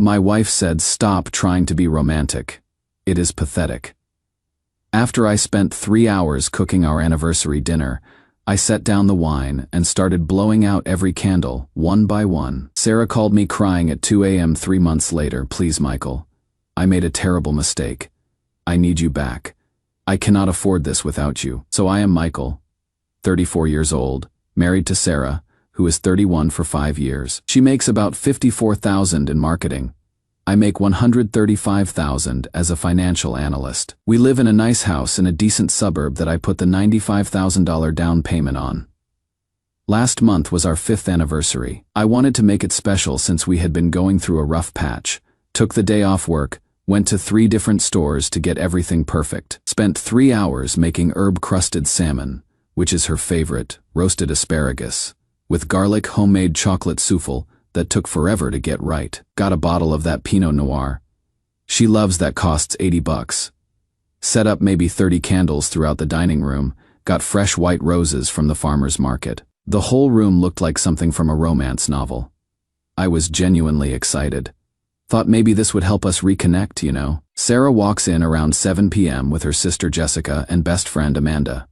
My wife said, "Stop trying to be romantic. It is pathetic." After I spent 3 hours cooking our anniversary dinner, I set down the wine and started blowing out every candle, one by one. Sarah called me crying at 2 a.m. 3 months later. "Please, Michael. I made a terrible mistake. I need you back. I cannot afford this without you." So I am Michael, 34 years old, married to Sarah, who is 31 for 5 years. She makes about $54,000 in marketing. I make $135,000 as a financial analyst. We live in a nice house in a decent suburb that I put the $95,000 down payment on. Last month was our 5th anniversary. I wanted to make it special since we had been going through a rough patch. Took the day off work, went to 3 different stores to get everything perfect. Spent 3 hours making herb-crusted salmon, which is her favorite, roasted asparagus, with garlic homemade chocolate souffle that took forever to get right. Got a bottle of that Pinot Noir. She loves that, costs $80. Set up maybe 30 candles throughout the dining room, got fresh white roses from the farmer's market. The whole room looked like something from a romance novel. I was genuinely excited. Thought maybe this would help us reconnect, you know. Sarah walks in around 7 p.m. with her sister Jessica and best friend Amanda.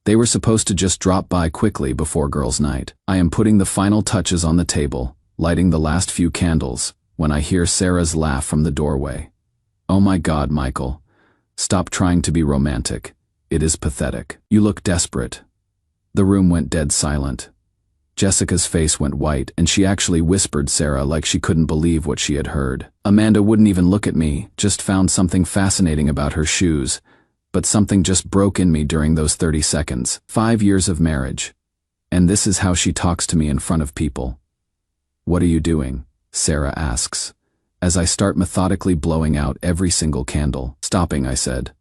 They were supposed to just drop by quickly before girls' night. I am putting the final touches on the table, lighting the last few candles, when I hear Sarah's laugh from the doorway. "Oh my God, Michael. Stop trying to be romantic. It is pathetic. You look desperate." The room went dead silent. Jessica's face went white, and she actually whispered Sarah like she couldn't believe what she had heard. Amanda wouldn't even look at me, just found something fascinating about her shoes, but something just broke in me during those 30 seconds. 5 years of marriage. And this is how she talks to me in front of people. "What are you doing?" Sarah asks, as I start methodically blowing out every single candle. "Stopping," I said,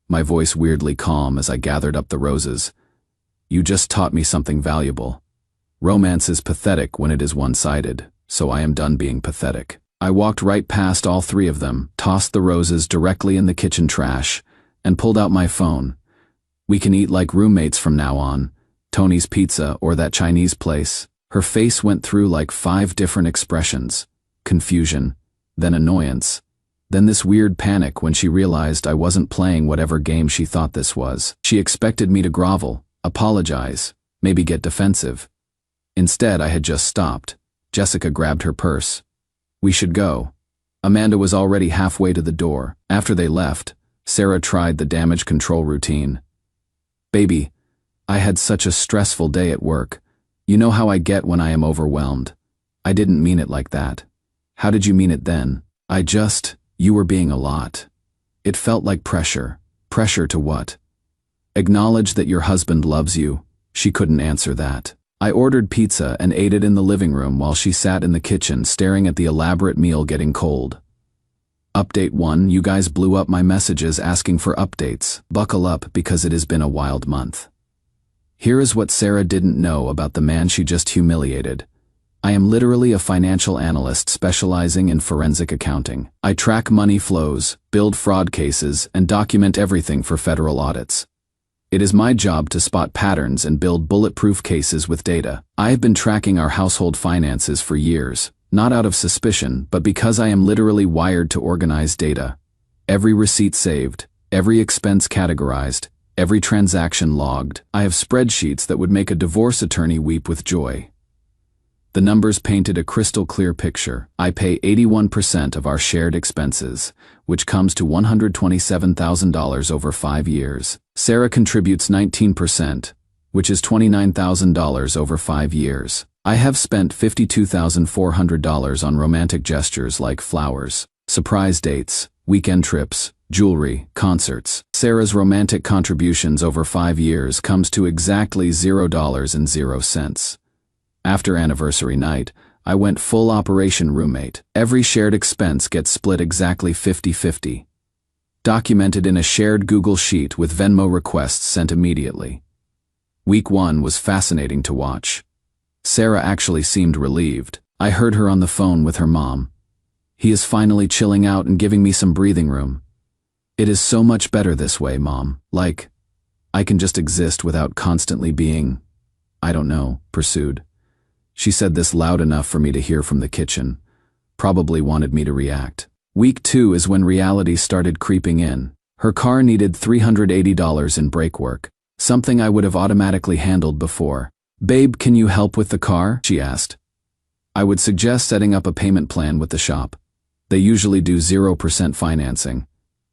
my voice weirdly calm as I gathered up the roses. "You just taught me something valuable. Romance is pathetic when it is one-sided, so I am done being pathetic." I walked right past all 3 of them, tossed the roses directly in the kitchen trash, and pulled out my phone. "We can eat like roommates from now on. Tony's Pizza or that Chinese place." Her face went through like 5 different expressions. Confusion, then annoyance, then this weird panic when she realized I wasn't playing whatever game she thought this was. She expected me to grovel, apologize, maybe get defensive. Instead, I had just stopped. Jessica grabbed her purse. "We should go." Amanda was already halfway to the door. After they left, Sarah tried the damage control routine. "Baby, I had such a stressful day at work. You know how I get when I am overwhelmed. I didn't mean it like that." "How did you mean it then?" You were being a lot. It felt like pressure." "Pressure to what?" "Acknowledge that your husband loves you." She couldn't answer that. I ordered pizza and ate it in the living room while she sat in the kitchen staring at the elaborate meal getting cold. Update 1: You guys blew up my messages asking for updates. Buckle up because it has been a wild month. Here is what Sarah didn't know about the man she just humiliated. I am literally a financial analyst specializing in forensic accounting. I track money flows, build fraud cases, and document everything for federal audits. It is my job to spot patterns and build bulletproof cases with data. I have been tracking our household finances for years, not out of suspicion, but because I am literally wired to organize data. Every receipt saved, every expense categorized, every transaction logged. I have spreadsheets that would make a divorce attorney weep with joy. The numbers painted a crystal clear picture. I pay 81% of our shared expenses, which comes to $127,000 over 5 years. Sarah contributes 19%, which is $29,000 over 5 years. I have spent $52,400 on romantic gestures like flowers, surprise dates, weekend trips, jewelry, concerts. Sarah's romantic contributions over 5 years comes to exactly $0.00. After anniversary night, I went full Operation Roommate. Every shared expense gets split exactly 50-50. Documented in a shared Google Sheet with Venmo requests sent immediately. Week 1 was fascinating to watch. Sarah actually seemed relieved. I heard her on the phone with her mom. "He is finally chilling out and giving me some breathing room. It is so much better this way, Mom. Like, I can just exist without constantly being, I don't know, pursued." She said this loud enough for me to hear from the kitchen. probably wanted me to react. Week 2 is when reality started creeping in. Her car needed $380 in brake work, something I would have automatically handled before. "Babe, can you help with the car?" she asked. I would suggest setting up a payment plan with the shop. They usually do 0% financing.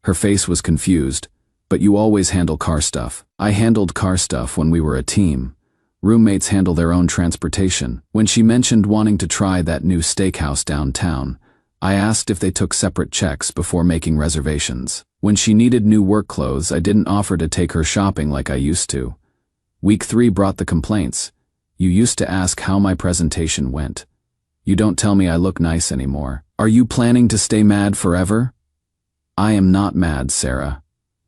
Her face was confused. "But you always handle car stuff." I handled car stuff when we were a team. Roommates handle their own transportation. When she mentioned wanting to try that new steakhouse downtown, I asked if they took separate checks before making reservations. When she needed new work clothes, I didn't offer to take her shopping like I used to. Week 3 brought the complaints. "You used to ask how my presentation went. You don't tell me I look nice anymore. Are you planning to stay mad forever?" I am not mad, Sarah.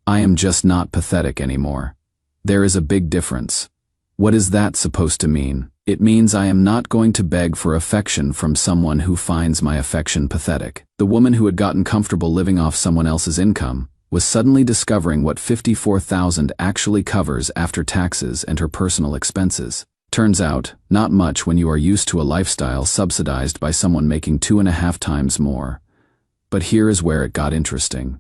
I am just not pathetic anymore. There is a big difference. What is that supposed to mean? It means I am not going to beg for affection from someone who finds my affection pathetic. The woman who had gotten comfortable living off someone else's income was suddenly discovering what $54,000 actually covers after taxes and her personal expenses. Turns out, not much when you are used to a lifestyle subsidized by someone making 2.5 times more. But here is where it got interesting.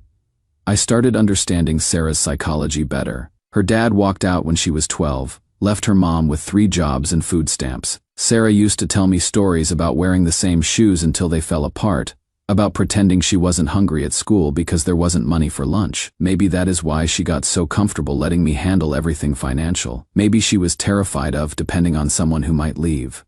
I started understanding Sarah's psychology better. Her dad walked out when she was 12, left her mom with 3 jobs and food stamps. Sarah used to tell me stories about wearing the same shoes until they fell apart, about pretending she wasn't hungry at school because there wasn't money for lunch. Maybe that is why she got so comfortable letting me handle everything financial. Maybe she was terrified of depending on someone who might leave.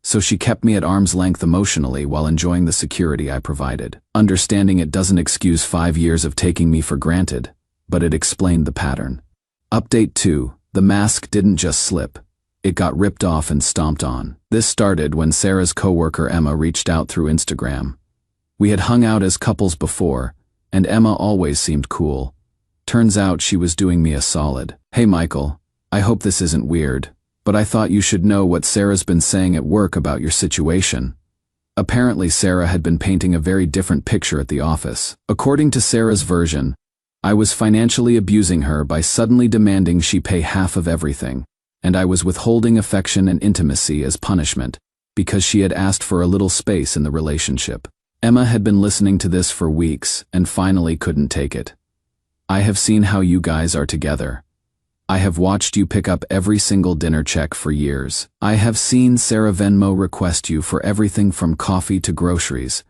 So she kept me at arm's length emotionally while enjoying the security I provided. Understanding it doesn't excuse 5 years of taking me for granted, but it explained the pattern. Update 2. The mask didn't just slip. It got ripped off and stomped on. This started when Sarah's coworker Emma reached out through Instagram. We had hung out as couples before, and Emma always seemed cool. Turns out she was doing me a solid. "Hey Michael, I hope this isn't weird, but I thought you should know what Sarah's been saying at work about your situation." Apparently Sarah had been painting a very different picture at the office. According to Sarah's version, I was financially abusing her by suddenly demanding she pay half of everything, and I was withholding affection and intimacy as punishment because she had asked for a little space in the relationship. Emma had been listening to this for weeks and finally couldn't take it. "I have seen how you guys are together. I have watched you pick up every single dinner check for years. I have seen Sarah Venmo request you for everything from coffee to groceries,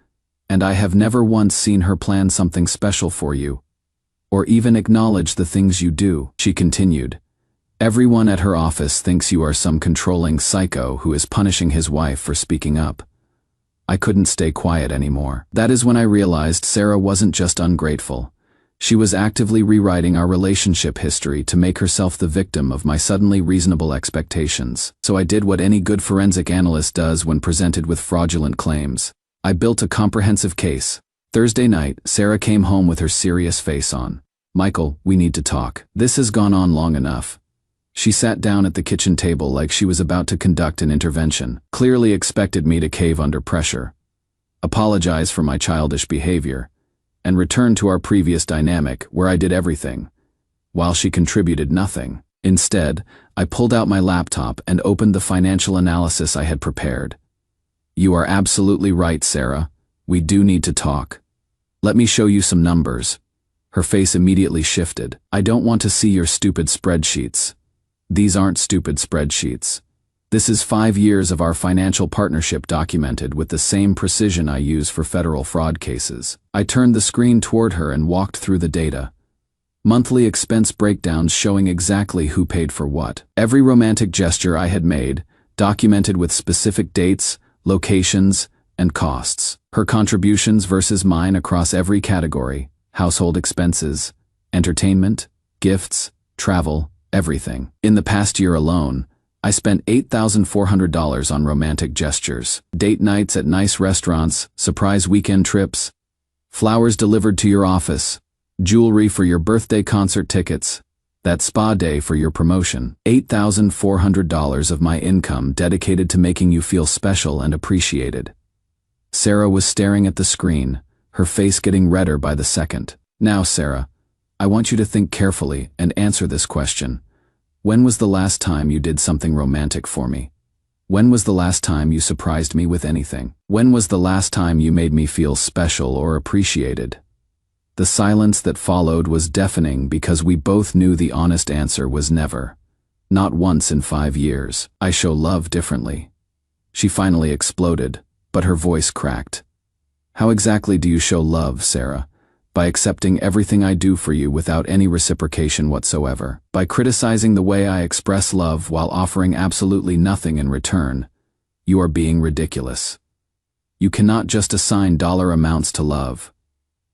and I have never once seen her plan something special for you, or even acknowledge the things you do." She continued, "Everyone at her office thinks you are some controlling psycho who is punishing his wife for speaking up." I couldn't stay quiet anymore. That is when I realized Sarah wasn't just ungrateful. She was actively rewriting our relationship history to make herself the victim of my suddenly reasonable expectations. So I did what any good forensic analyst does when presented with fraudulent claims. I built a comprehensive case. Thursday night, Sarah came home with her serious face on. "Michael, we need to talk. This has gone on long enough." She sat down at the kitchen table like she was about to conduct an intervention, clearly expected me to cave under pressure, apologize for my childish behavior, and return to our previous dynamic where I did everything, while she contributed nothing. Instead, I pulled out my laptop and opened the financial analysis I had prepared. "You are absolutely right, Sarah. We do need to talk. Let me show you some numbers." Her face immediately shifted. "I don't want to see your stupid spreadsheets. These aren't stupid spreadsheets. This is 5 years of our financial partnership documented with the same precision I use for federal fraud cases." I turned the screen toward her and walked through the data. Monthly expense breakdowns showing exactly who paid for what. Every romantic gesture I had made, documented with specific dates, locations, and costs. Her contributions versus mine across every category: household expenses, entertainment, gifts, travel, everything. In the past year alone, I spent $8,400 on romantic gestures, date nights at nice restaurants, surprise weekend trips, flowers delivered to your office, jewelry for your birthday concert tickets, that spa day for your promotion. $8,400 of my income dedicated to making you feel special and appreciated. Sarah was staring at the screen, her face getting redder by the second. "Now, Sarah, I want you to think carefully and answer this question. When was the last time you did something romantic for me? When was the last time you surprised me with anything? When was the last time you made me feel special or appreciated? The silence that followed was deafening because we both knew the honest answer was never. Not once in 5 years. I show love differently. She finally exploded, but her voice cracked. How exactly do you show love, Sarah? By accepting everything I do for you without any reciprocation whatsoever. By criticizing the way I express love while offering absolutely nothing in return. You are being ridiculous. You cannot just assign dollar amounts to love.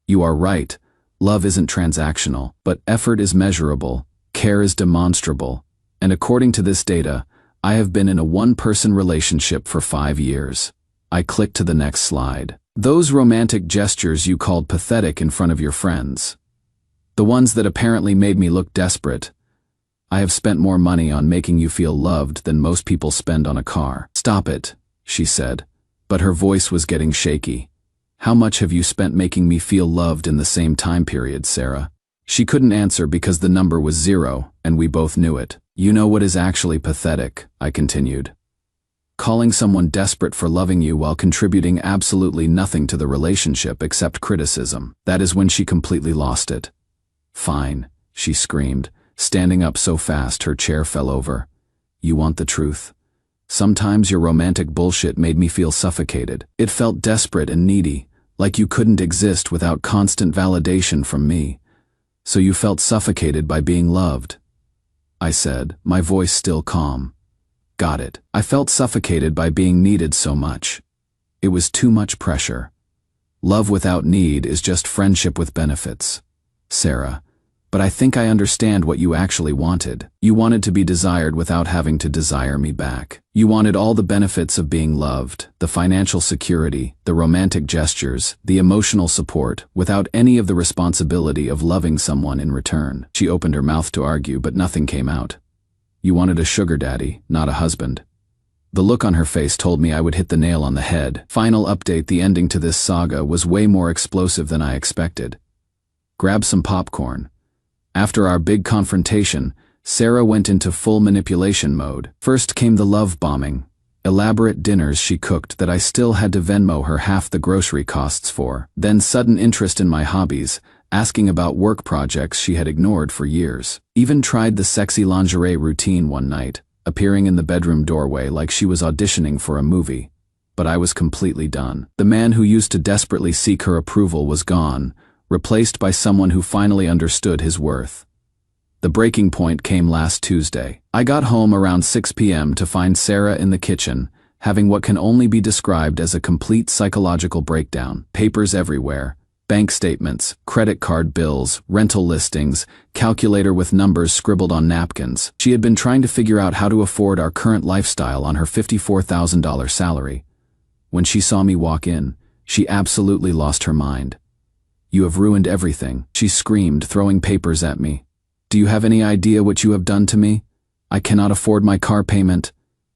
You are right. Love isn't transactional, but effort is measurable, care is demonstrable, and according to this data, I have been in a one-person relationship for 5 years. I click to the next slide. Those romantic gestures you called pathetic in front of your friends. The ones that apparently made me look desperate. I have spent more money on making you feel loved than most people spend on a car. Stop it, she said, but her voice was getting shaky. How much have you spent making me feel loved in the same time period, Sarah? She couldn't answer because the number was 0, and we both knew it. You know what is actually pathetic, I continued. Calling someone desperate for loving you while contributing absolutely nothing to the relationship except criticism. That is when she completely lost it. Fine, she screamed, standing up so fast her chair fell over. You want the truth? Sometimes your romantic bullshit made me feel suffocated. It felt desperate and needy, like you couldn't exist without constant validation from me. So you felt suffocated by being loved. I said, my voice still calm. Got it. I felt suffocated by being needed so much. It was too much pressure. Love without need is just friendship with benefits. Sarah, but I think I understand what you actually wanted. You wanted to be desired without having to desire me back. You wanted all the benefits of being loved, the financial security, the romantic gestures, the emotional support, without any of the responsibility of loving someone in return. She opened her mouth to argue, but nothing came out. You wanted a sugar daddy, not a husband. The look on her face told me I would hit the nail on the head. Final update: the ending to this saga was way more explosive than I expected. Grab some popcorn. After our big confrontation, Sarah went into full manipulation mode. First came the love bombing. Elaborate dinners she cooked that I still had to Venmo her half the grocery costs for. Then sudden interest in my hobbies, asking about work projects she had ignored for years. Even tried the sexy lingerie routine one night, appearing in the bedroom doorway like she was auditioning for a movie. But I was completely done. The man who used to desperately seek her approval was gone, replaced by someone who finally understood his worth. The breaking point came last Tuesday. I got home around 6 p.m. to find Sarah in the kitchen, having what can only be described as a complete psychological breakdown. Papers everywhere. Bank statements, credit card bills, rental listings, calculator with numbers scribbled on napkins. She had been trying to figure out how to afford our current lifestyle on her $54,000 salary. When she saw me walk in, she absolutely lost her mind. You have ruined everything, she screamed, throwing papers at me. Do you have any idea what you have done to me? I cannot afford my car payment.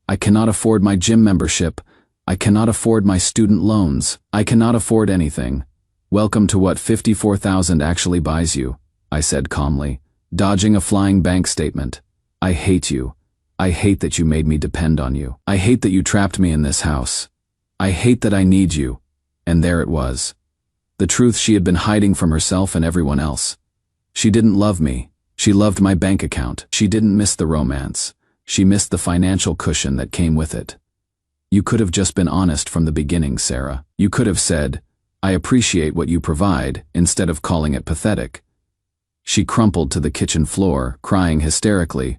I cannot afford my gym membership. I cannot afford my student loans. I cannot afford anything. Welcome to what $54,000 actually buys you, I said calmly, dodging a flying bank statement. I hate you. I hate that you made me depend on you. I hate that you trapped me in this house. I hate that I need you. And there it was. The truth she had been hiding from herself and everyone else. She didn't love me. She loved my bank account. She didn't miss the romance. She missed the financial cushion that came with it. You could have just been honest from the beginning, Sarah. You could have said, I appreciate what you provide, instead of calling it pathetic. She crumpled to the kitchen floor, crying hysterically.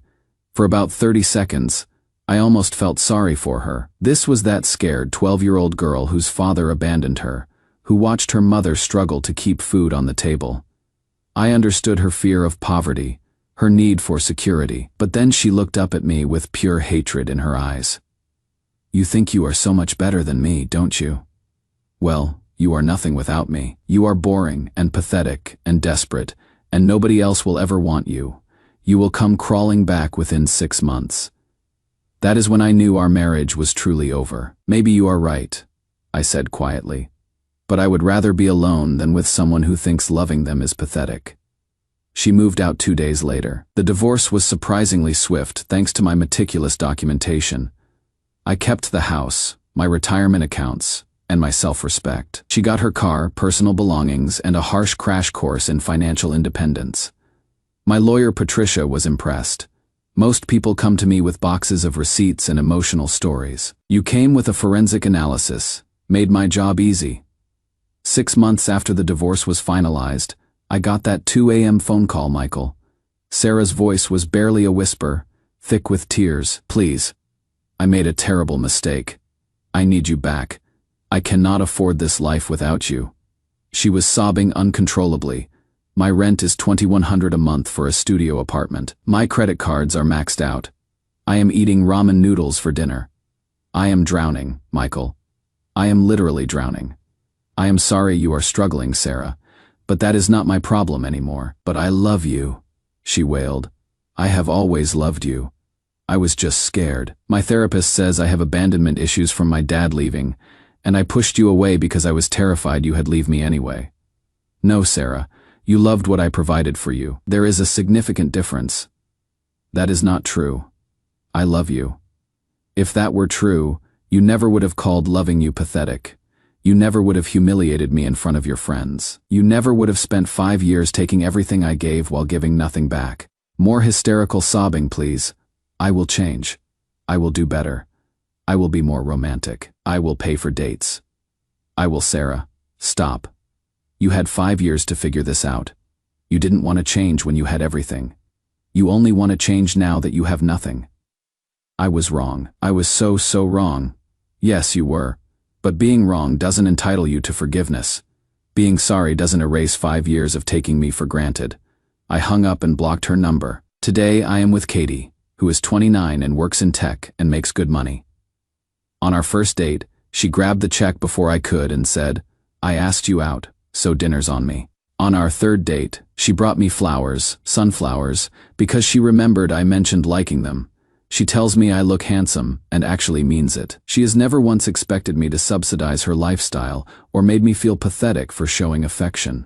For about 30 seconds, I almost felt sorry for her. This was that scared 12-year-old girl whose father abandoned her, who watched her mother struggle to keep food on the table. I understood her fear of poverty, her need for security, but then she looked up at me with pure hatred in her eyes. You think you are so much better than me, don't you? Well, you are nothing without me. You are boring and pathetic and desperate, and nobody else will ever want you. You will come crawling back within 6 months. That is when I knew our marriage was truly over. Maybe you are right, I said quietly. But I would rather be alone than with someone who thinks loving them is pathetic. She moved out 2 days later. The divorce was surprisingly swift thanks to my meticulous documentation. I kept the house, my retirement accounts, and my self-respect. She got her car, personal belongings, and a harsh crash course in financial independence. My lawyer Patricia was impressed. Most people come to me with boxes of receipts and emotional stories. You came with a forensic analysis, made my job easy. 6 months after the divorce was finalized, I got that 2 a.m. phone call, Michael. Sarah's voice was barely a whisper, thick with tears. Please. I made a terrible mistake. I need you back. I cannot afford this life without you. She was sobbing uncontrollably. My rent is $2,100 a month for a studio apartment. My credit cards are maxed out. I am eating ramen noodles for dinner. I am drowning, Michael. I am literally drowning. I am sorry you are struggling, Sarah, but that is not my problem anymore. But I love you, she wailed. I have always loved you. I was just scared. My therapist says I have abandonment issues from my dad leaving, and I pushed you away because I was terrified you had leave me anyway. No, Sarah, you loved what I provided for you. There is a significant difference. That is not true. I love you. If that were true, you never would have called loving you pathetic. You never would have humiliated me in front of your friends. You never would have spent 5 years taking everything I gave while giving nothing back. More hysterical sobbing, please. I will change. I will do better. I will be more romantic. I will pay for dates. I will. Sarah, stop. You had 5 years to figure this out. You didn't want to change when you had everything. You only want to change now that you have nothing. I was wrong. I was so wrong. Yes, you were. But being wrong doesn't entitle you to forgiveness. Being sorry doesn't erase 5 years of taking me for granted. I hung up and blocked her number. Today I am with Katie, who is 29 and works in tech and makes good money. On our first date, she grabbed the check before I could and said, I asked you out, so dinner's on me. On our third date, she brought me flowers, sunflowers, because she remembered I mentioned liking them. She tells me I look handsome and actually means it. She has never once expected me to subsidize her lifestyle or made me feel pathetic for showing affection.